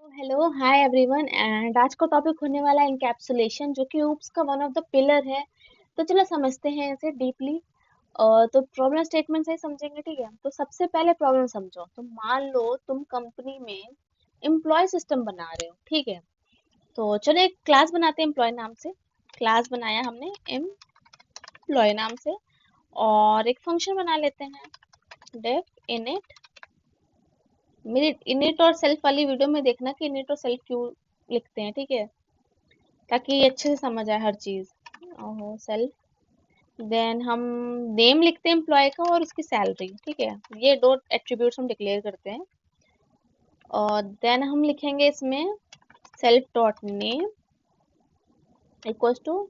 Hello hi everyone and आज का topic होने वाला है इनकैप्सुलेशन जो कि ऊप्स का वन ऑफ द पिलर है। तो चलो समझते हैं इसे डीपली। तो प्रॉब्लम स्टेटमेंट से ही समझेंगे, ठीक है। तो सबसे पहले प्रॉब्लम समझो। तो मान लो तुम कंपनी में एम्प्लॉय सिस्टम बना रहे हो, ठीक है। तो चलो एक क्लास बनाते हैं एम्प्लॉय नाम से। क्लास बनाया हमने एम्प्लॉय नाम से और एक फंक्शन बना लेते हैं डेफ इनिट। मेरी इनिट और सेल्फ वाली वीडियो में देखना कि इनिट और सेल्फ क्यों लिखते हैं, ठीक है, ताकि अच्छे से समझ आए हर चीज। ओहो सेल्फ। देन हम नेम लिखते हैं एम्प्लॉय का और उसकी सैलरी, ठीक है। ये दो एट्रीब्यूट्स हम डिक्लेयर करते हैं। और देन हम लिखेंगे इसमें self dot name equals to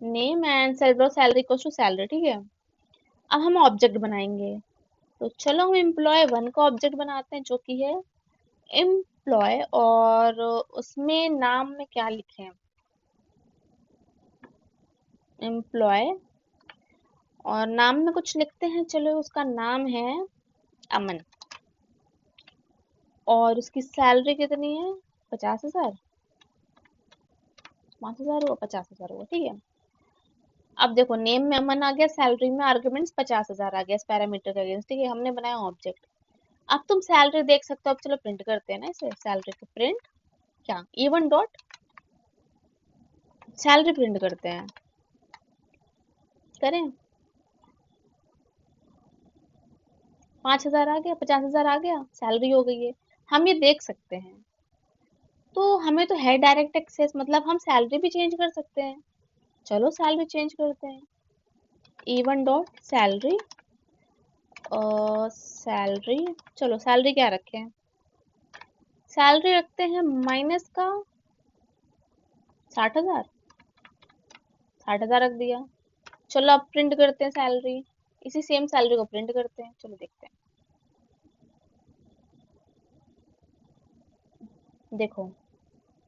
name and self dot salary equals to salary, ठीक है। अब हम ऑब्जेक्ट बनाएंगे। तो चलो हम एम्प्लॉय वन का ऑब्जेक्ट बनाते हैं जो कि है एम्प्लॉय, और उसमें नाम में क्या लिखें, एम्प्लॉय। और नाम में कुछ लिखते हैं, चलो उसका नाम है अमन। और उसकी सैलरी कितनी है, 50,000। 5,000 हुआ, 50,000 हुआ, ठीक है। अब देखो नेम में अमन आ गया, सैलरी में आर्गुमेंट्स 50,000 आ गया इस पैरामीटर के अगेंस्ट, ठीक है। हमने बनाया ऑब्जेक्ट। अब तुम सैलरी देख सकते हो। अब चलो प्रिंट करते हैं ना इसे, सैलरी को प्रिंट क्या, इवन डॉट सैलरी प्रिंट करते हैं। करें, 5,000 आ गया, 50,000 आ गया, सैलरी हो गई है। हम ये देख सकते हैं। तो हमें तो है डायरेक्ट एक्सेस, मतलब हम सैलरी भी चेंज कर सकते हैं। चलो सैलरी चेंज करते हैं। इवन डॉट सैलरी, सैलरी, चलो सैलरी क्या रखें, सैलरी रखते हैं माइनस का 60,000। 60,000 रख दिया। चलो अब प्रिंट करते हैं सैलरी। इसी सेम सैलरी को प्रिंट करते हैं, चलो देखते हैं। देखो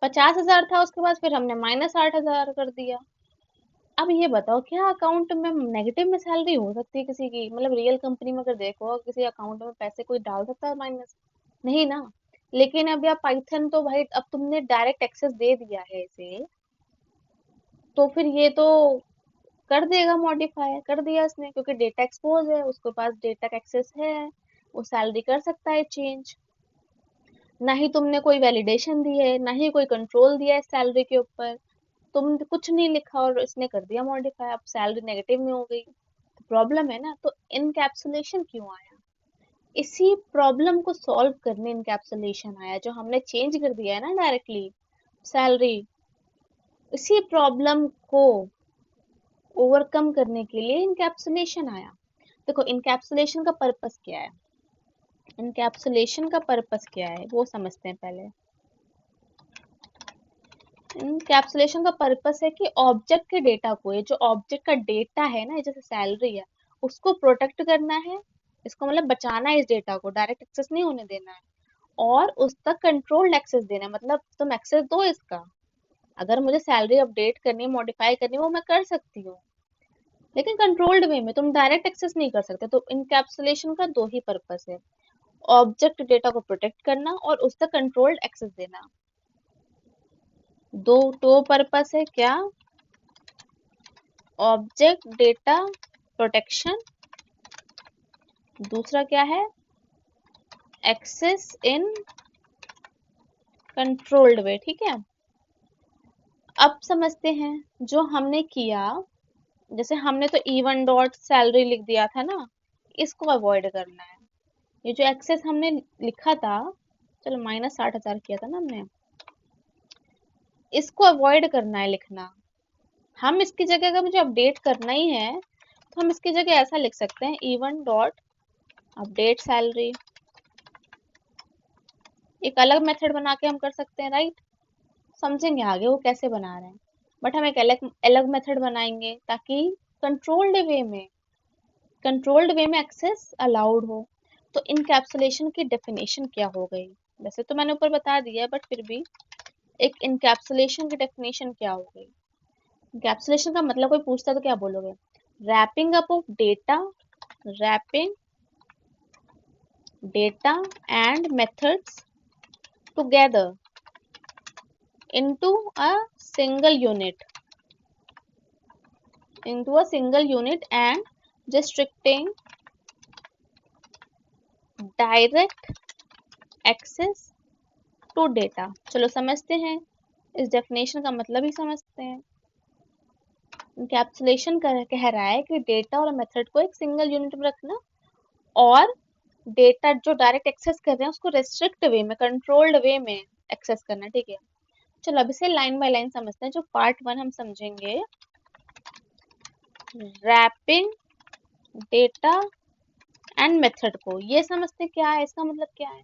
50,000 था, उसके बाद फिर हमने माइनस 60,000 कर दिया। अब ये बताओ क्या अकाउंट में नेगेटिव में सैलरी हो सकती है किसी की, मतलब रियल कंपनी में अगर देखो किसी अकाउंट में पैसे कोई डाल सकता है माइनस, नहीं ना। लेकिन अब यार पाइथन तो भाई अब तुमने डायरेक्ट एक्सेस दे दिया है इसे, तो फिर ये तो कर देगा, मॉडिफाई कर दिया इसने, क्योंकि डेटा एक्सपोज है, उसके पास डेटा का एक्सेस है, वो सैलरी कर सकता है चेंज। ना ही तुमने कोई वैलिडेशन दी है, ना ही कोई कंट्रोल दिया है सैलरी के ऊपर। तुम कुछ नहीं लिखा और इसने कर दिया मॉडिफाई, अब सैलरी नेगेटिव में हो गई। तो प्रॉब्लम है ना। तो इनकैप्सुलेशन क्यों आया, इसी प्रॉब्लम को सॉल्व करने इनकैप्सुलेशन आया, जो हमने चेंज कर दिया है ना डायरेक्टली सैलरी। इसी प्रॉब्लम को ओवरकम करने के लिए इनकैप्सुलेशन आया। देखो इनकैप्सुलेशन का पर्पस क्या है, इनकैप्सुलेशन का पर्पस क्या है वो समझते हैं पहले। इनकैप्सुलेशन का पर्पस है कि ऑब्जेक्ट के डेटा को, ये जो ऑब्जेक्ट का डेटा है ना, जैसे सैलरी है, उसको प्रोटेक्ट करना है। इसको मतलब बचाना है, इस डेटा को डायरेक्ट एक्सेस नहीं होने देना है। और उस तक कंट्रोल्ड एक्सेस देना है, मतलब तुम एक्सेस दो इसका। अगर मुझे सैलरी अपडेट करनी है, मॉडिफाई करनी है, वो मैं कर सकती हूँ, लेकिन कंट्रोल्ड वे में। तुम डायरेक्ट एक्सेस नहीं कर सकते। तो इनकैप्सुलेशन का दो ही पर्पस है, ऑब्जेक्ट डेटा को प्रोटेक्ट करना और उस तक कंट्रोल्ड एक्सेस देना। दो पर्पस है क्या, ऑब्जेक्ट डेटा प्रोटेक्शन, दूसरा क्या है, एक्सेस इन कंट्रोल्ड वे, ठीक है। अब समझते हैं जो हमने किया। जैसे हमने तो इवन डॉट सैलरी लिख दिया था ना, इसको अवॉइड करना है। ये जो एक्सेस हमने लिखा था, चलो माइनस 60,000 किया था ना हमने, इसको अवॉइड करना है लिखना। हम इसकी जगह अगर मुझे अपडेट करना ही है, तो हम इसकी जगह ऐसा लिख सकते हैं, इवन डॉट अपडेट सैलरी। एक अलग मेथड बना के हम कर सकते हैं, राइट। समझेंगे आगे वो कैसे बना रहे हैं। बट हम एक अलग अलग मेथड बनाएंगे ताकि कंट्रोल्ड वे में कंट्रोल्ड वे में एक्सेस अलाउड हो। तो इनकैप्सुलेशन की डेफिनेशन क्या हो गई, वैसे तो मैंने ऊपर बता दिया बट फिर भी एक इनकैप्सुलेशन की डेफिनेशन क्या हो गई। इनकैप्सुलेशन का मतलब कोई पूछता तो क्या बोलोगे, wrapping up of data, wrapping data and methods together into a single unit and restricting direct access to data। चलो समझते हैं, इस डेफिनेशन का मतलब ही समझते हैं। इनकैप्सुलेशन कह रहा है कि डेटा और मेथड को एक सिंगल यूनिट में रखना और डेटा जो डायरेक्ट एक्सेस कर रहे हैं उसको रेस्ट्रिक्ट वे में, कंट्रोल्ड वे में एक्सेस करना। ठीक है, चलो अब इसे लाइन बाय लाइन समझते हैं। जो पार्ट 1 हम समझेंगे, रैपिंग डेटा एंड मेथड को, ये समझते हैं क्या है, इसका मतलब क्या है।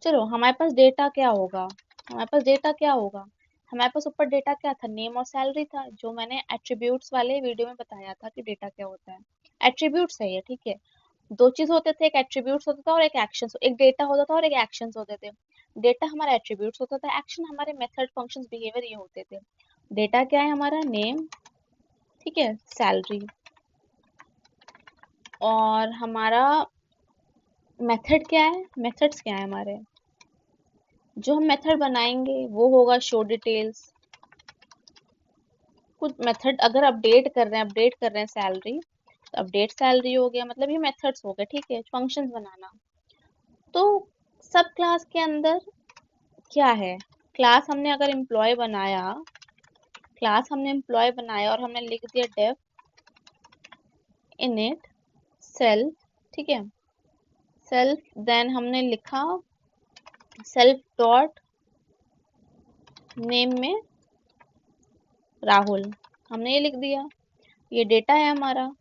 चलो हमारे पास डेटा क्या होगा, हमारे पास ऊपर डेटा क्या था, नेम और सैलरी था, जो मैंने एट्रीब्यूट्स वाले वीडियो में बताया था कि डेटा क्या होता है। एट्रीब्यूट्स है ये, ठीक है। दो चीज होते थे, एक एट्रीब्यूट्स होता था और एक एक्शन, एक डेटा होता था और एक एक्शंस होते थे। डेटा हमारा एट्रीब्यूट्स होता था, एक्शन हमारे मेथड, फंक्शंस, बिहेवियर ये होते थे। डेटा क्या है हमारा, नेम, ठीक है, सैलरी, और हमारा मेथड क्या है, मेथड्स क्या है हमारे, जो हम मेथड बनाएंगे वो होगा शो डिटेल्स। कुछ मेथड अगर अपडेट कर रहे हैं सैलरी, तो अपडेट सैलरी हो गया, मतलब ये मेथड्स हो गए, ठीक है। फंक्शंस बनाना, तो सब क्लास के अंदर क्या है, क्लास हमने अगर एम्प्लॉय बनाया और हमने लिख दिया डेफ इनिट सेल्फ, ठीक है, सेल्फ, देन हमने लिखा सेल्फ डॉट नेम में राहुल, हमने ये लिख दिया, ये डेटा है हमारा।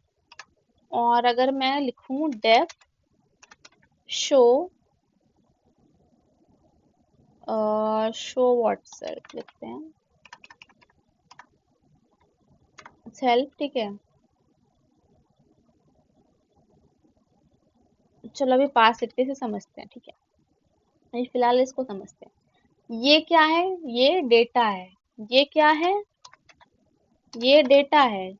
और अगर मैं लिखूं डेफ शो व्हाट सेल्फ लिखते हैं, सेल्फ, ठीक है। चलो अभी पास लिखते से समझते हैं, ठीक है, अभी फिलहाल इसको समझते हैं। ये क्या है, ये डेटा है, ये क्या है, ये डेटा है।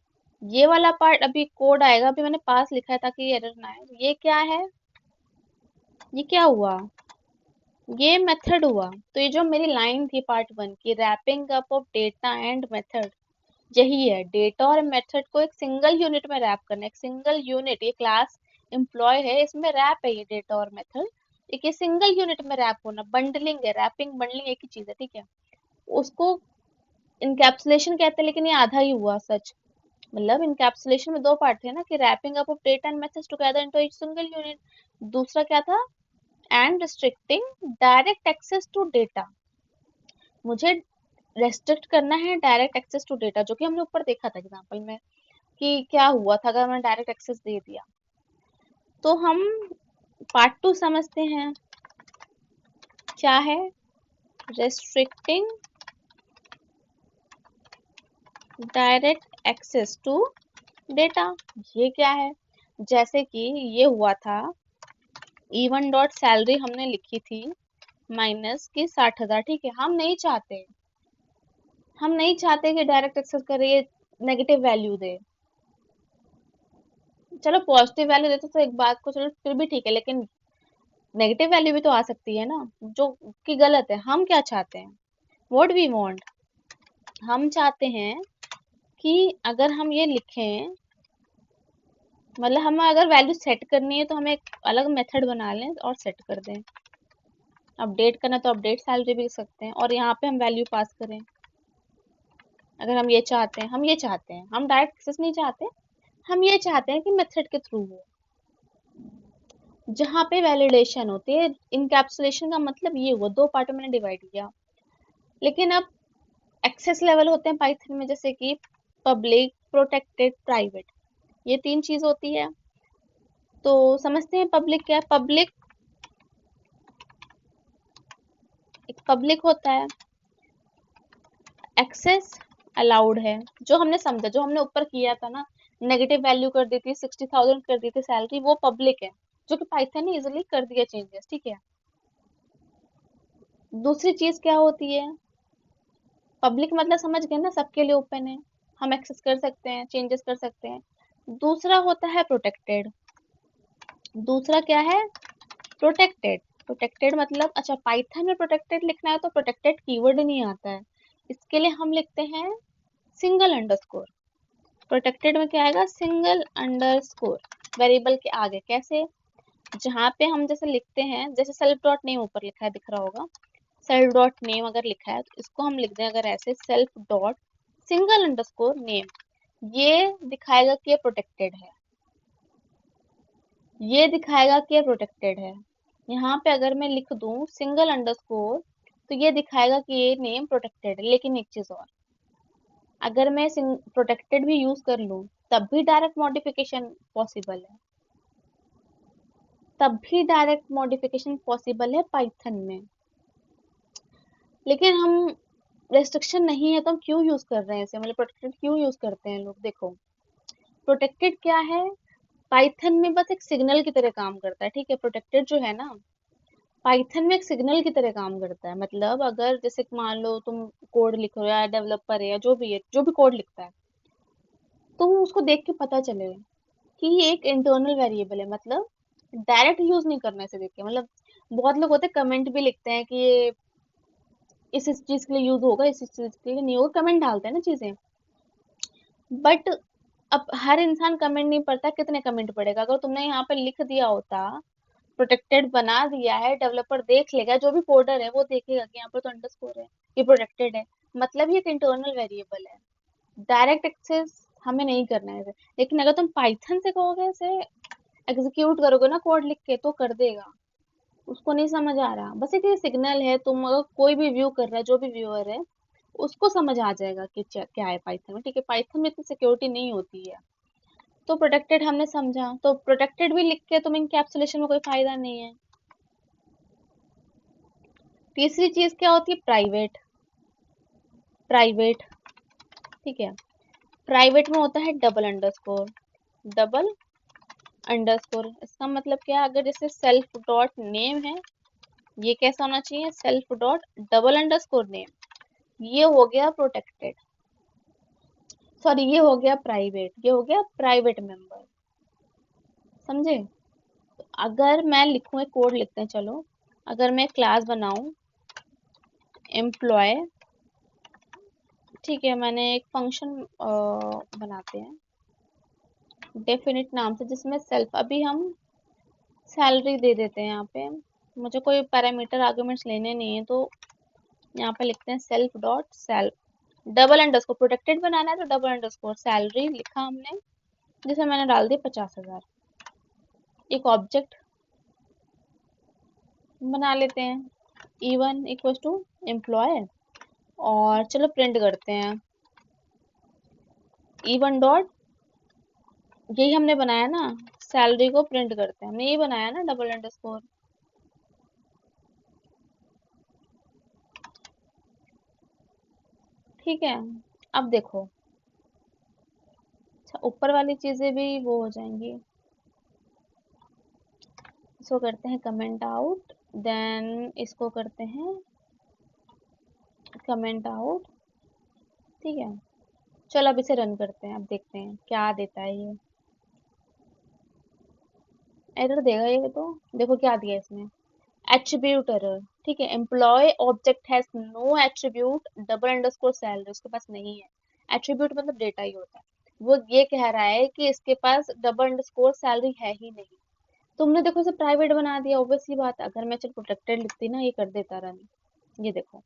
ये वाला पार्ट अभी कोड आएगा, अभी मैंने पास लिखा है ताकि ये एरर ना आए। ये क्या है, ये क्या हुआ, ये मेथड हुआ। तो ये जो मेरी लाइन थी पार्ट 1 की, wrapping up of data and method, यही है। डेटा और मेथड को एक सिंगल यूनिट में रैप करना, एक सिंगल यूनिट, ये क्लास एम्प्लॉय है, इसमें रैप है ये डेटा और मेथड, एक ये सिंगल यूनिट में रैप होना, बंडलिंग है, रैपिंग बंडलिंग एक ही चीज है, ठीक है। उसको इनकैप्सुलेशन कहते हैं, लेकिन ये आधा ही हुआ सच। मतलब इनकैप्सुलेशन में दो पार्ट थे ना, कि wrapping up of data and methods together into एक सिंगल यूनिट। दूसरा क्या था, and restricting direct access to data, मुझे रेस्ट्रिक्ट करना है डायरेक्ट एक्सेस टू डेटा, जो कि हमने ऊपर देखा था एग्जांपल में कि क्या हुआ था अगर मैंने डायरेक्ट एक्सेस दे दिया। तो हम पार्ट 2 समझते हैं, क्या है, restricting direct access to data. ये क्या है, जैसे कि ये हुआ था, E1 डॉट सैलरी हमने लिखी थी माइनस की 60,000, ठीक है। हम नहीं चाहते कि डायरेक्ट एक्सेस करे, ये नेगेटिव वैल्यू दे। चलो पॉजिटिव वैल्यू देते तो एक बात को चलो फिर भी ठीक है, लेकिन नेगेटिव वैल्यू भी तो आ सकती है ना, जो कि गलत है। हम क्या चाहते हैं, व्हाट वी वांट, हम चाहते हैं कि अगर हम ये लिखें, मतलब हमें अगर वैल्यू सेट करनी है तो हम एक अलग मेथड बना लें और सेट कर दें। अपडेट करना तो अपडेट सैलरी भी कर सकते हैं, और यहाँ पे हम वैल्यू पास करें। अगर हम ये चाहते हैं, हम डायरेक्ट एक्सेस नहीं चाहते, हम ये चाहते हैं कि मेथड के थ्रू हो, जहाँ पे वैलिडेशन होती है। इनकैप्सुलेशन का मतलब ये हुआ, दो पार्टों में डिवाइड किया। लेकिन अब एक्सेस लेवल होते हैं पाइथन में, जैसे कि पब्लिक, प्रोटेक्टेड, प्राइवेट, ये तीन चीज होती है। तो समझते हैं पब्लिक क्या है। पब्लिक होता है, एक्सेस अलाउड है, जो हमने समझा, जो हमने ऊपर किया था ना, नेगेटिव वैल्यू कर दी थी, 60,000 कर दी थी सैलरी, वो पब्लिक है, जो कि पाइथन ने इजिली कर दिया चेंजेस, ठीक है। दूसरी चीज क्या होती है, पब्लिक मतलब समझ गए ना, सबके लिए ओपन है, हम एक्सेस कर सकते हैं, चेंजेस कर सकते हैं। दूसरा होता है प्रोटेक्टेड। दूसरा क्या है, प्रोटेक्टेड। प्रोटेक्टेड मतलब, अच्छा पाइथन में प्रोटेक्टेड लिखना है तो प्रोटेक्टेड कीवर्ड नहीं आता है, इसके लिए हम लिखते हैं सिंगल अंडरस्कोर। प्रोटेक्टेड में क्या आएगा, सिंगल अंडरस्कोर वेरिएबल के आगे। कैसे, जहाँ पे हम जैसे लिखते हैं, जैसे सेल्फ डॉट नेम ऊपर लिखा है, दिख रहा होगा, सेल्फ डॉट नेम अगर लिखा है तो इसको हम लिख दें अगर ऐसे, self dot single underscore name, ये दिखाएगा कि ये प्रोटेक्टेड है, ये दिखाएगा कि ये प्रोटेक्टेड है। यहाँ पे अगर मैं लिख दूं सिंगल अंडरस्कोर तो ये दिखाएगा कि ये नेम प्रोटेक्टेड है। लेकिन एक चीज और, अगर मैं प्रोटेक्टेड भी यूज कर लूं तब भी डायरेक्ट मॉडिफिकेशन पॉसिबल है, तब भी डायरेक्ट मॉडिफिकेशन पॉसिबल है पाइथन में। लेकिन हम रेस्ट्रिक्शन नहीं है तो हम क्यों यूज कर रहे हैं इसे, मतलब प्रोटेक्टेड क्यों यूज करते हैं लोग। देखो प्रोटेक्टेड क्या है, पाइथन में बस एक सिग्नल की तरह काम करता है, ठीक है। प्रोटेक्टेड जो है ना, पाइथन में एक सिग्नल की तरह काम करता है। मतलब अगर जैसे मान लो तुम कोड लिख रहे हो या डेवलपर है या जो भी है, जो भी कोड लिखता है, तो उसको देख के पता चले कि ये एक इंटरनल वेरिएबल है। मतलब डायरेक्ट यूज नहीं करना है इसे देख के। मतलब बहुत लोग होते हैं कमेंट भी लिखते हैं कि ये इस चीज के लिए यूज होगा, इस चीज के लिए नहीं होगा, कमेंट डालते हैं ना चीजें। बट अब हर इंसान कमेंट नहीं पढ़ता, कितने कमेंट पढ़ेगा। अगर तुमने यहाँ पे लिख दिया होता, प्रोटेक्टेड बना दिया है, डेवलपर देख लेगा, जो भी कोडर है वो देखेगा कि यहाँ पर तो अंडरस्कोर है, ये प्रोटेक्टेड है, मतलब ये एक इंटरनल वेरिएबल है। डायरेक्ट एक्सेस हमें नहीं करना है इसे। लेकिन अगर तुम पाइथन से कहोगे, इसे एग्जीक्यूट करोगे ना कोड लिख के, तो कर देगा। उसको नहीं समझ आ रहा, बस एक सिग्नल है। तुम अगर कोई भी व्यू कर रहा है, जो भी व्यूअर है उसको समझ आ जाएगा कि क्या है पाइथन में, ठीक है। पाइथन में इतनी सिक्योरिटी नहीं होती है। तो प्रोटेक्टेड हमने समझा, तो प्रोटेक्टेड भी लिख के तुम इनकैप्सुलेशन में कोई फायदा नहीं है। तीसरी चीज क्या होती है, प्राइवेट। प्राइवेट, ठीक है। प्राइवेट में होता है डबल अंडरस्कोर। डबल अंडरस्कोर इसका मतलब क्या है, अगर जैसे सेल्फ डॉट नेम है, ये कैसा होना चाहिए, self dot double underscore name, ये हो गया प्रोटेक्टेड, सॉरी ये हो गया प्राइवेट, ये हो गया प्राइवेट मेंबर। समझे। तो अगर मैं लिखूं, एक कोड लिखते हैं चलो, अगर मैं क्लास बनाऊं एम्प्लॉय, ठीक है, मैंने एक फंक्शन बनाते हैं डेफिनिट नाम से, जिसमें सेल्फ, अभी हम सैलरी दे देते हैं यहाँ पे। मुझे कोई पैरामीटर आर्गुमेंट्स लेने नहीं है, तो यहाँ पे लिखते हैं self dot self double underscore. Protected बनाना है तो डबल अंडरस्कोर सैलरी लिखा हमने, जिसमें मैंने डाल दिया 50,000। एक ऑब्जेक्ट बना लेते हैं, E1 इक्वल टू एम्प्लॉय, और चलो प्रिंट करते हैं E1 डॉट, यही हमने बनाया ना, सैलरी को प्रिंट करते हैं, हमने ये बनाया ना डबल अंडरस्कोर। ठीक है। अब देखो, अच्छा ऊपर वाली चीजें भी वो हो जाएंगी। इसको करते हैं कमेंट आउट, देन इसको करते हैं कमेंट आउट, ठीक है। चलो अब इसे रन करते हैं, अब देखते हैं क्या देता है ये। एरर देगा ये तो। देखो क्या दिया इसने, एट्रीब्यूट एरर, ठीक है। Employ object has no attribute double underscore salary, उसके पास नहीं है। एट्रीब्यूट मतलब डेटा ही होता है। वो ये कह रहा है कि इसके पास डबल अंडरस्कोर सैलरी है ही नहीं। तुमने देखो इसे प्राइवेट बना दिया, ऑब्वियस सी बात है। अगर मैं चल प्रोटेक्टेड लिखती ना, ये कर देता रन। ये देखो,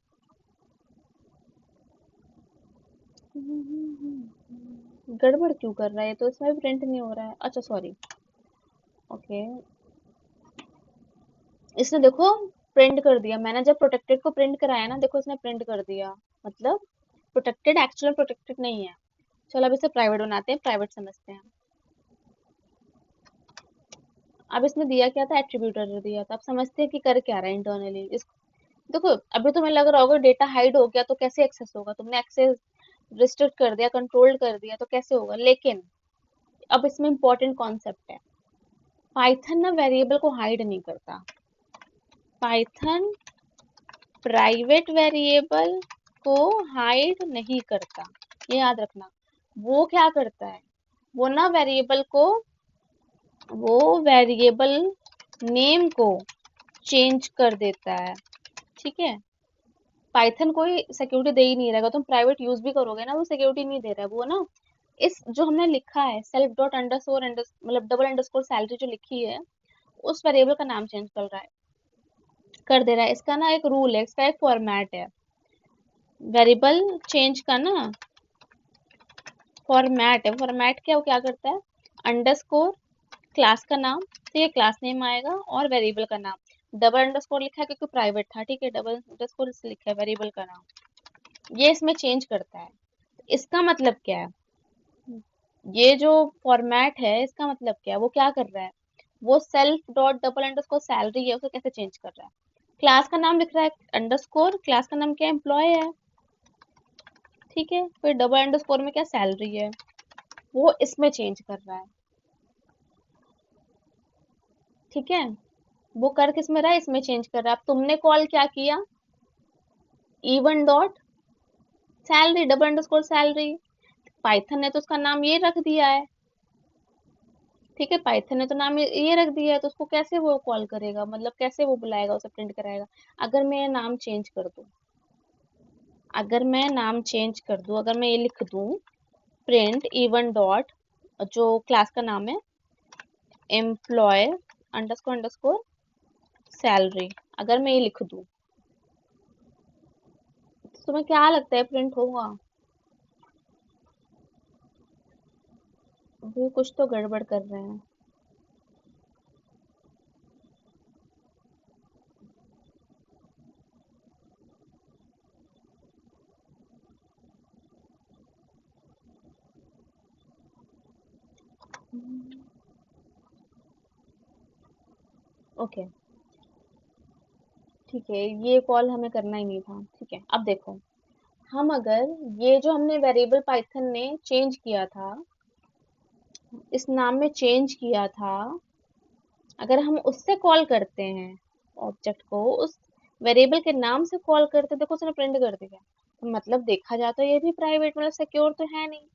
गड़बड़ क्यों कर रहा है, तो इसमें भी प्रिंट नहीं हो रहा है। अच्छा सॉरी, ओके, इसने देखो प्रिंट कर दिया। मैंने जब प्रोटेक्टेड को प्रिंट कराया ना, देखो इसने प्रिंट कर दिया। मतलब प्रोटेक्टेड एक्चुअल प्रोटेक्टेड नहीं है। चलो अब इसे प्राइवेट बनाते हैं, प्राइवेट समझते हैं। अब इसने दिया क्या था, एट्रीब्यूटर दिया था। अब समझते हैं कि कर क्या रहा है इंटरनली इस। देखो अभी तुम्हें लग रहा होगा डेटा हाइड हो गया तो कैसे एक्सेस होगा, तुमने एक्सेस रिस्ट्रिक्ट कर दिया, कंट्रोल कर दिया तो कैसे होगा। लेकिन अब इसमें इंपॉर्टेंट कॉन्सेप्ट है, पाइथन ना वेरिएबल को हाइड नहीं करता। पाइथन प्राइवेट वेरिएबल को हाइड नहीं करता, ये याद रखना। वो क्या करता है, वो ना वेरिएबल को, वो वेरिएबल नेम को चेंज कर देता है, ठीक है। पाइथन कोई सिक्योरिटी दे ही नहीं रहेगा, तुम प्राइवेट यूज भी करोगे ना वो सिक्योरिटी नहीं दे रहा है वो ना। इस जो हमने लिखा है सेल्फ डॉट अंडरस्कोर मतलब डबल अंडरस्कोर सैलरी जो लिखी है, उस वेरिएबल का नाम चेंज कर रहा है, कर दे रहा है। इसका ना एक रूल है, इसका एक फॉर्मेट है वेरिएबल चेंज का ना, फॉर्मेट है। फॉर्मेट क्या, वो क्या करता है, अंडरस्कोर क्लास का नाम, तो ये क्लास नेम आएगा, और वेरिएबल का नाम डबल अंडरस्कोर लिखा है क्योंकि प्राइवेट था, ठीक है, डबल अंडरस्कोर इसलिए लिखा है वेरिएबल का नाम, ये इसमें चेंज करता है। इसका मतलब क्या है, ये जो फॉर्मेट है इसका मतलब क्या है, वो क्या कर रहा है, वो self dot double underscore salary है उसे कैसे चेंज कर रहा है। क्लास का नाम लिख रहा है अंडरस्कोर, क्लास का नाम क्या एम्प्लॉय है, ठीक है, फिर डबल अंडरस्कोर में क्या सैलरी है, वो इसमें चेंज कर रहा है, ठीक है। वो कर किस में रहा है, इसमें चेंज कर रहा है। अब तुमने कॉल क्या किया, even dot salary double underscore salary, Python ने तो उसका नाम ये रख दिया है, ठीक है, पाइथन ने तो नाम ये रख दिया है, तो उसको कैसे वो कॉल करेगा, मतलब कैसे वो बुलाएगा, उसे प्रिंट कराएगा। अगर मैं नाम चेंज कर दूं, अगर मैं नाम चेंज कर दूं, अगर मैं ये लिख दूं प्रिंट इवन डॉट, जो क्लास का नाम है एम्प्लॉय अंडरस्कोर अंडरस्कोर सैलरी, अगर मैं ये लिख दूं, तो तुम्हें क्या लगता है प्रिंट होगा। वो कुछ तो गड़बड़ कर रहे हैं। ओके, ठीक है, ये कॉल हमें करना ही नहीं था, ठीक है। अब देखो, हम अगर ये जो हमने वेरिएबल पाइथन ने चेंज किया था, इस नाम में चेंज किया था, अगर हम उससे कॉल करते हैं ऑब्जेक्ट को, उस वेरिएबल के नाम से कॉल करते, देखो उसने प्रिंट कर दिया, तो मतलब देखा जाए तो ये भी प्राइवेट मतलब सिक्योर तो है नहीं।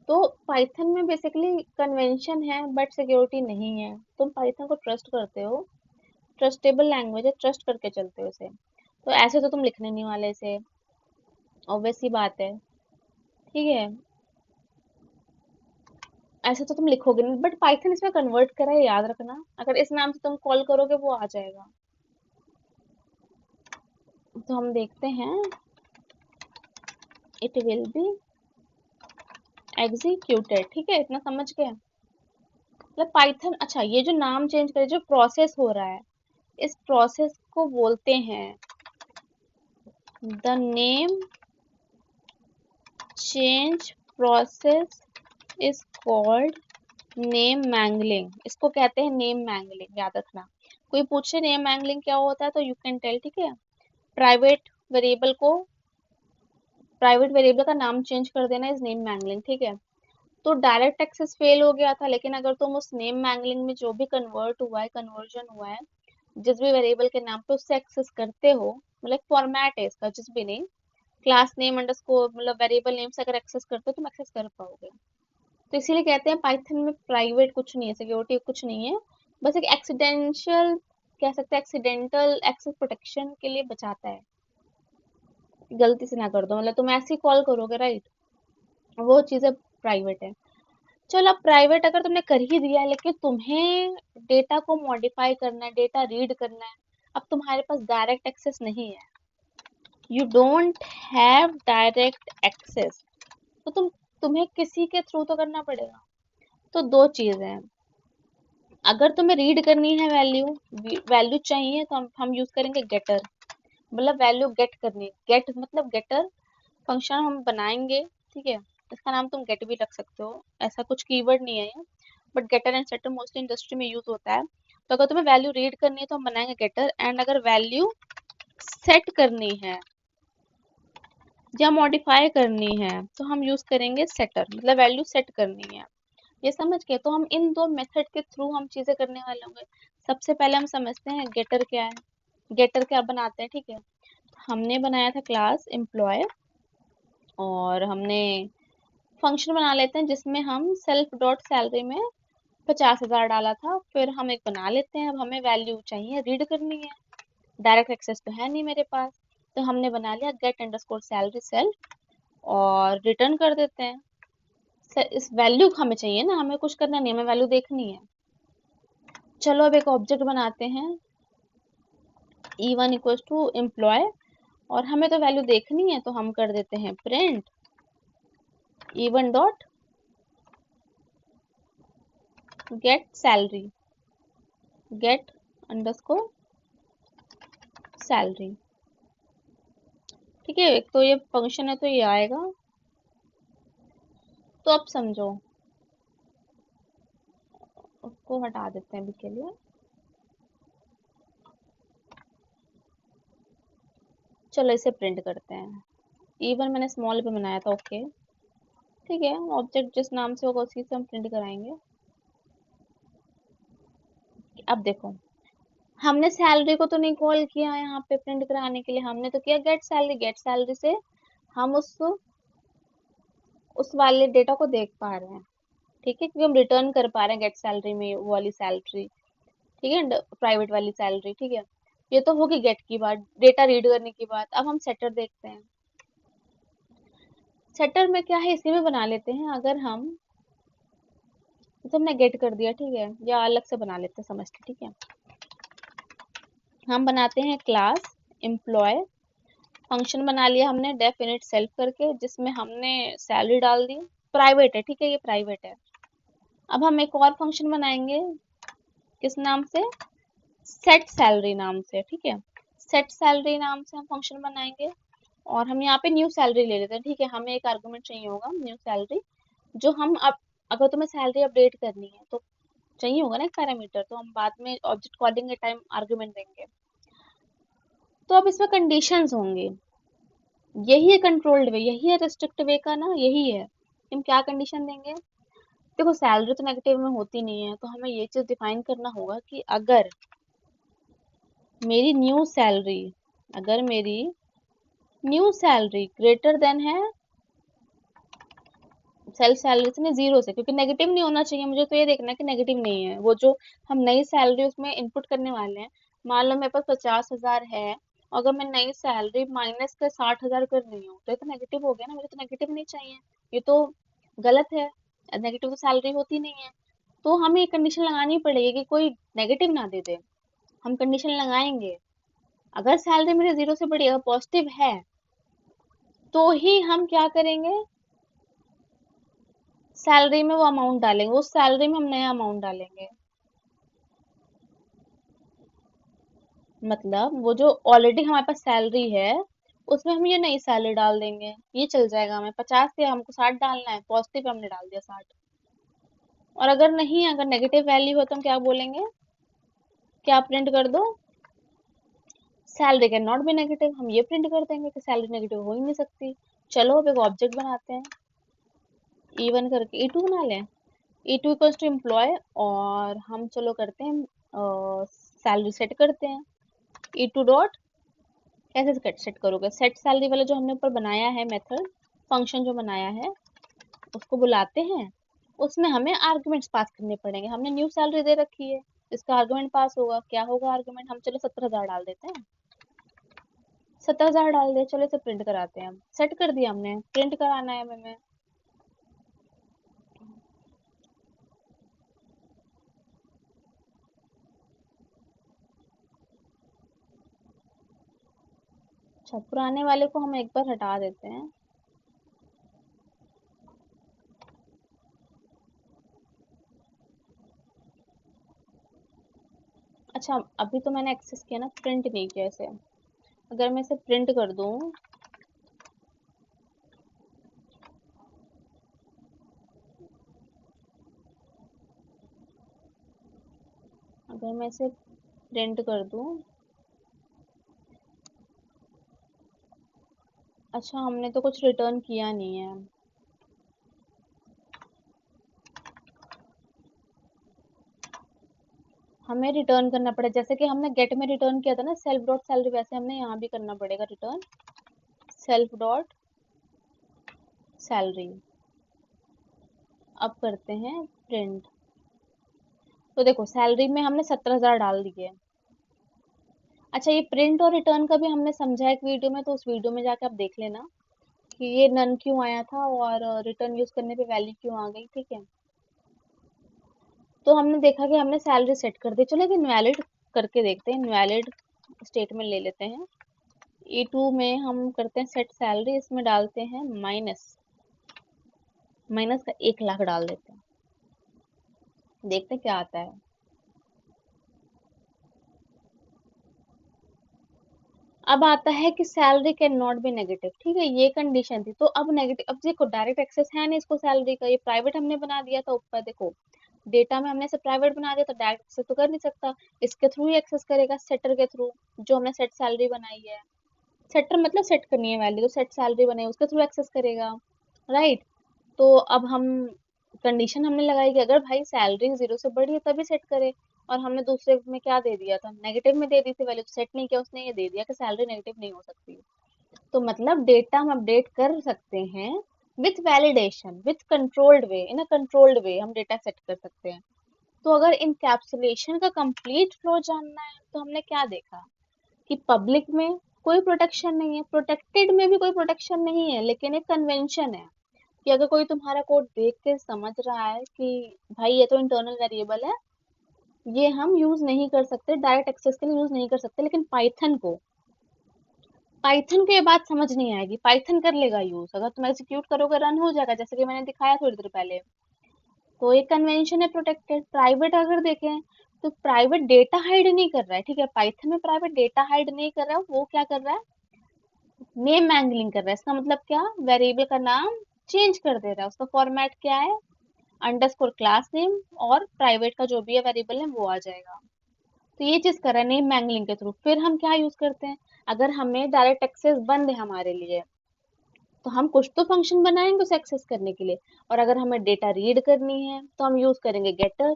तो पाइथन में बेसिकली कन्वेंशन है बट सिक्योरिटी नहीं है। तुम पाइथन को ट्रस्ट करते हो, ट्रस्टेबल लैंग्वेज है, ट्रस्ट करके चलते हो इसे, तो ऐसे तो तुम लिखने नहीं वाले इसे, ऑब्वियस सी बात है, ठीक है, ऐसे तो तुम लिखोगे नहीं, बट पाइथन इसमें कन्वर्ट करा है, याद रखना, अगर इस नाम से तुम कॉल करोगे वो आ जाएगा। तो हम देखते हैं, इट विल बी एग्जीक्यूटेड, ठीक है, इतना समझ गए। मतलब पाइथन, अच्छा ये जो नाम चेंज करे, जो प्रोसेस हो रहा है, इस प्रोसेस को बोलते हैं, the name change process is called name mangling, इसको कहते हैं नेम मैंगलिंग, याद रखना। कोई पूछे नेम मैंगलिंग क्या होता है तो यू कैन टेल, ठीक है, प्राइवेट वेरिएबल को, प्राइवेट वेरिएबल का नाम चेंज कर देना इज नेम मैंगलिंग, ठीक है। तो डायरेक्ट एक्सेस फेल हो गया था, लेकिन अगर तुम उस नेम मैंगलिंग में जो भी कन्वर्ट हुआ है, कन्वर्जन हुआ है, जिस भी वेरिएबल के नाम पे उससे एक्सेस करते हो, मतलब फॉर्मेट है इसका, जिस भी नेम, क्लास नेम अंडरस्कोर मतलब वेरिएबल नेम से अगर एक्सेस करते हो तुम एक्सेस कर पाओगे। तो इसीलिए कहते हैं पाइथन में प्राइवेट कुछ नहीं है, सिक्योरिटी कुछ नहीं है, बस एक एक्सीडेंशियल, कह सकते हैं एक्सीडेंटल एक्सेस प्रोटेक्शन के लिए बचाता है, गलती से ना कर दो, मतलब तुम ऐसी कॉल करोगे राइट, वो चीजें प्राइवेट है। चलो अब प्राइवेट अगर तुमने कर ही दिया है, लेकिन तुम्हें डेटा को मॉडिफाई करना है, डेटा रीड करना है, अब तुम्हारे पास डायरेक्ट एक्सेस नहीं है, you don't have direct access, तो तुम्हें किसी के थ्रू तो करना पड़ेगा। तो दो चीजें हैं, अगर तुम्हें रीड करनी है वैल्यू, वैल्यू चाहिए, तो हम यूज करेंगे गेटर, मतलब वैल्यू गेट करनी, गेट मतलब गेटर फंक्शन हम बनाएंगे, ठीक है, इसका नाम तुम गेट भी रख सकते हो, ऐसा कुछ कीवर्ड नहीं है ये, but getter and setter mostly industry में यूज होता है। तो अगर तुम्हें वैल्यू रीड करनी है तो हम बनाएंगे गेटर, एंड अगर वैल्यू सेट करनी है या मॉडिफाई करनी है तो हम यूज करेंगे सेटर, मतलब वैल्यू सेट करनी है। ये समझ के, तो हम इन दो मेथड के थ्रू हम चीजें करने वाले होंगे। सबसे पहले हम समझते हैं गेटर क्या है, गेटर क्या बनाते हैं, ठीक है। हमने बनाया था क्लास एम्प्लॉय, और हमने फंक्शन बना लेते हैं जिसमें हम सेल्फ डॉट सैलरी में 50,000 डाला था, फिर हम एक बना लेते हैं, अब हमें वैल्यू चाहिए रीड करनी है, डायरेक्ट एक्सेस तो है नहीं मेरे पास, तो हमने बना लिया गेट अंडरस्कोर सैलरी सेल्फ और रिटर्न कर देते हैं। इस वैल्यू हमें चाहिए ना, हमें कुछ करना नहीं, हमें वैल्यू देखनी है। चलो अब एक ऑब्जेक्ट बनाते हैं E1 इक्वल्स टू एम्प्लॉय, और हमें तो वैल्यू देखनी है, तो हम कर देते हैं print E1 dot get salary, get underscore salary. ठीक है, एक तो ये फंक्शन है तो ये आएगा। तो अब समझो, उसको हटा देते हैं अभी के लिए। चलो इसे प्रिंट करते हैं। E1 मैंने स्मॉल पे बनाया था, ओके ठीक है, ऑब्जेक्ट जिस नाम से होगा उसी से हम प्रिंट कराएंगे। अब देखो, हमने सैलरी को तो नहीं कॉल किया यहाँ पे प्रिंट कराने के लिए, हमने तो किया गेट सैलरी। गेट सैलरी से हम उस वाले डेटा को देख पा रहे हैं, ठीक है, क्योंकि हम रिटर्न कर पा रहे हैं गेट सैलरी में वो वाली सैलरी, ठीक है, प्राइवेट वाली सैलरी। ठीक है, ये तो होगी गेट की बात, डेटा रीड करने की बात। अब हम सेटर देखते हैं। सेटर में क्या है, इसी में बना लेते हैं। अगर हम, तो हमने गेट कर दिया, ठीक है, या अलग से बना लेते हैं समझ के, ठीक है। हम बनाते हैं क्लास एम्प्लॉय, फंक्शन बना लिया हमने डेफ इनिट सेल्फ करके, जिसमें हमने सैलरी डाल दी। प्राइवेट है, ठीक है, ये प्राइवेट है। अब हम एक और फंक्शन बनाएंगे, किस नाम से, सेट सैलरी नाम से, ठीक है। सेट सैलरी नाम से हम फंक्शन बनाएंगे, और हम यहाँ पे न्यू सैलरी ले लेते हैं, ठीक है। हमें एक आर्गुमेंट चाहिए होगा न्यू सैलरी, जो हम अब, अगर तुम्हें सैलरी अपडेट करनी है तो चाहिए होगा ना एक पैरामीटर, तो हम बाद में ऑब्जेक्ट कॉलिंग के टाइम आर्गुमेंट देंगे। तो अब इसमें कंडीशंस होंगे, यही है कंट्रोल्ड वे, यही है रिस्ट्रिक्ट वे का ना, यही है। हम क्या कंडीशन देंगे, देखो सैलरी तो नेगेटिव में होती नहीं है, तो हमें ये चीज डिफाइन करना होगा कि अगर मेरी न्यू सैलरी, अगर मेरी न्यू सैलरी ग्रेटर देन है सेल्फ सैलरी से, नहीं जीरो से, क्योंकि नेगेटिव नहीं होना चाहिए। मुझे तो ये देखना है कि नेगेटिव नहीं है। वो जो हम नई सैलरी उसमें इनपुट करने वाले हैं, मान लो मेरे पास 50,000 है, अगर मैं नई सैलरी माइनस के 60,000 कर रही हूँ, तो ये तो नेगेटिव हो गया ना, मुझे तो नेगेटिव नहीं चाहिए, ये तो गलत है, नेगेटिव तो सैलरी होती नहीं है। तो हमें एक कंडीशन लगानी पड़ेगी कि कोई नेगेटिव ना दे दे। हम कंडीशन लगाएंगे, अगर सैलरी मेरी जीरो से बड़ी, अगर पॉजिटिव है, तो ही हम क्या करेंगे, सैलरी में वो अमाउंट डालेंगे, उस सैलरी में हम नया अमाउंट डालेंगे। मतलब वो जो ऑलरेडी हमारे पास सैलरी है, उसमें हम ये नई सैलरी डाल देंगे, ये चल जाएगा। हमें 50 से हमको 60 डालना है, पॉजिटिव पे हमने डाल दिया 60। और अगर नहीं, अगर नेगेटिव वैल्यू हो तो हम क्या बोलेंगे, क्या प्रिंट कर दो, salary can not be negative, हम ये प्रिंट कर देंगे कि सैलरी नेगेटिव हो ही नहीं सकती। चलो अब एक ऑब्जेक्ट बनाते हैं, E1 करके E2 बना लें। E2 इक्वल्स टू एम्प्लॉय, और हम चलो करते हैं सैलरी सेट करते हैं। E2 डॉट, कैसे सेट करोगे, सेट सैलरी वाला जो हमने ऊपर बनाया है मेथड, फंक्शन जो बनाया है, उसको बुलाते हैं। उसमें हमें आर्गुमेंट्स पास करने पड़ेंगे। हमने न्यू सैलरी दे रखी है, इसका आर्गुमेंट पास होगा, क्या होगा आर्गुमेंट, हम चलो 17,000 डाल देते हैं, 17,000 डाल दिया। चलो इसे प्रिंट कराते हैं, हम सेट कर दिया हमने, प्रिंट कराना है हमें। अच्छा, पुराने वाले को हम एक बार हटा देते हैं। अच्छा, अभी तो मैंने एक्सेस किया ना, प्रिंट नहीं किया इसे। अगर मैं इसे प्रिंट कर दूं, अगर मैं इसे प्रिंट कर दूं, अच्छा हमने तो कुछ रिटर्न किया नहीं है। हमें रिटर्न करना पड़े, जैसे कि हमने गेट में रिटर्न किया था ना सेल्फ डॉट सैलरी, वैसे हमने यहाँ भी करना पड़ेगा रिटर्न सेल्फ डॉट सैलरी। अब करते हैं प्रिंट। तो देखो सैलरी में हमने 17,000 डाल दिए। अच्छा, ये प्रिंट और रिटर्न का भी हमने समझा एक वीडियो में, तो उस वीडियो में जाके आप देख लेना कि ये नन क्यों आया था और रिटर्न यूज करने पे वैल्यू क्यों आ गई, ठीक है। तो हमने देखा कि हमने सैलरी सेट कर दी, चलो इनवैलिड करके देखते हैं, इनवैलिड स्टेटमेंट ले लेते हैं। E2 में हम करते हैं सेट सैलरी, इसमें डालते हैं माइनस, माइनस का 1 लाख डाल देते हैं, देखते हैं क्या आता है। अब आता है कि salary can not be negative, ठीक है, ये कंडीशन थी। तो अब नेगेटिव, अब देखो डायरेक्ट एक्सेस है नहीं इसको सैलरी का, ये प्राइवेट हमने बना दिया था ऊपर, देखो डेटा में हमने इसे प्राइवेट बना दिया, तो डायरेक्ट एक्सेस तो कर नहीं सकता, इसके थ्रू ही एक्सेस करेगा, सेटर के थ्रू, जो हमने सेट सैलरी बनाई है। सेटर मतलब सेट करनी है वैल्यू, तो सेट सैलरी बनाई उसके थ्रू एक्सेस करेगा, राइट। तो अब हम कंडीशन हमने लगाई कि अगर भाई सैलरी 0 से बड़ी है तभी सेट करे, और हमने दूसरे में क्या दे दिया था, नेगेटिव में दे दी थी वैल्यू, सेट नहीं किया उसने, ये दे दिया कि सैलरी नेगेटिव नहीं हो सकती। तो मतलब डेटा हम अपडेट कर सकते हैं with validation, with controlled way, in a controlled way हम डेटा सेट कर सकते हैं। तो अगर इनकैप्सुलेशन का कंप्लीट फ्लो जानना है तो हमने क्या देखा कि पब्लिक में कोई प्रोटेक्शन नहीं है, प्रोटेक्टेड में भी कोई प्रोटेक्शन नहीं है, लेकिन एक कन्वेंशन है कि अगर कोई तुम्हारा कोड देख के समझ रहा है कि भाई ये तो इंटरनल वेरिएबल है, ये हम यूज नहीं कर सकते, डायरेक्ट एक्सेस के लिए यूज नहीं कर सकते, लेकिन पाइथन को ये बात समझ नहीं आएगी, पाइथन कर लेगा यूज, अगर तुम एग्जीक्यूट करोगे रन हो जाएगा, जैसे कि मैंने दिखाया थोड़ी देर पहले। तो एक कन्वेंशन है प्रोटेक्टेड। प्राइवेट अगर देखें तो प्राइवेट डेटा हाइड नहीं कर रहा है, ठीक है, पाइथन में प्राइवेट डेटा हाइड नहीं कर रहा है, वो क्या कर रहा है, नेम मैंगलिंग कर रहा है। इसका मतलब क्या, वेरिएबल का नाम चेंज कर दे रहा है, उसका फॉर्मेट क्या है, अंडरस्कोर क्लास नेम, और प्राइवेट का जो भी है वेरिएबल है वो आ जाएगा। तो ये चीज कर रहा है नेम मैंगलिंग के थ्रू। फिर हम क्या यूज करते हैं, अगर हमें डायरेक्ट एक्सेस बंद है हमारे लिए, तो हम कुछ तो फंक्शन बनाएंगे उसे एक्सेस करने के लिए, और अगर हमें डेटा रीड करनी है तो हम यूज करेंगे गेटर,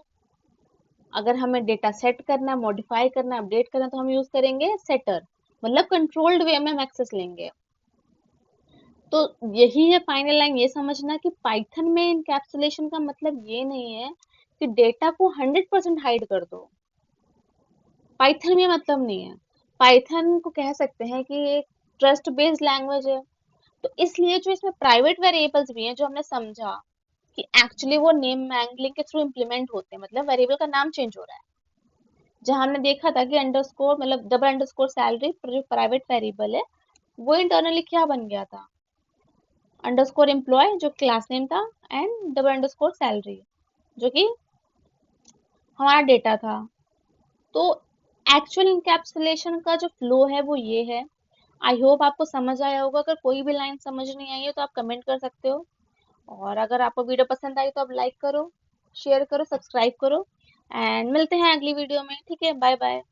अगर हमें डेटा सेट करना है, मॉडिफाई करना है, अपडेट करना है, तो हम यूज करेंगे सेटर, मतलब कंट्रोल्ड वे में हम एक्सेस लेंगे। तो यही है फाइनल लाइन, ये समझना कि पाइथन में इनकैप्सुलेशन का मतलब ये नहीं है कि डेटा को 100% हाइड कर दो, पाइथन में मतलब नहीं है। पाइथन को कह सकते हैं कि एक ट्रस्ट बेस्ड लैंग्वेज है, तो इसलिए जो इसमें प्राइवेट वेरिएबल्स भी हैं जो हमने समझा कि एक्चुअली वो नेम मैंगलिंग के थ्रू इम्प्लीमेंट होते हैं, मतलब वेरिएबल का नाम चेंज हो रहा है। जहां हमने देखा था कि अंडरस्कोर मतलब डबल अंडरस्कोर सैलरी जो प्राइवेट वेरिएबल है, वो इंटरनली क्या बन गया था, अंडरस्कोर एम्प्लॉय जो क्लास नेम था, एंड डबल अंडरस्कोर सैलरी जो कि हमारा डेटा था। तो एक्चुअल इंकैप्सुलेशन का जो फ्लो है वो ये है। आई होप आपको समझ आया होगा, अगर कोई भी लाइन समझ नहीं आई है तो आप कमेंट कर सकते हो, और अगर आपको वीडियो पसंद आई तो आप लाइक करो, शेयर करो, सब्सक्राइब करो, एंड मिलते हैं अगली वीडियो में, ठीक है, बाय बाय।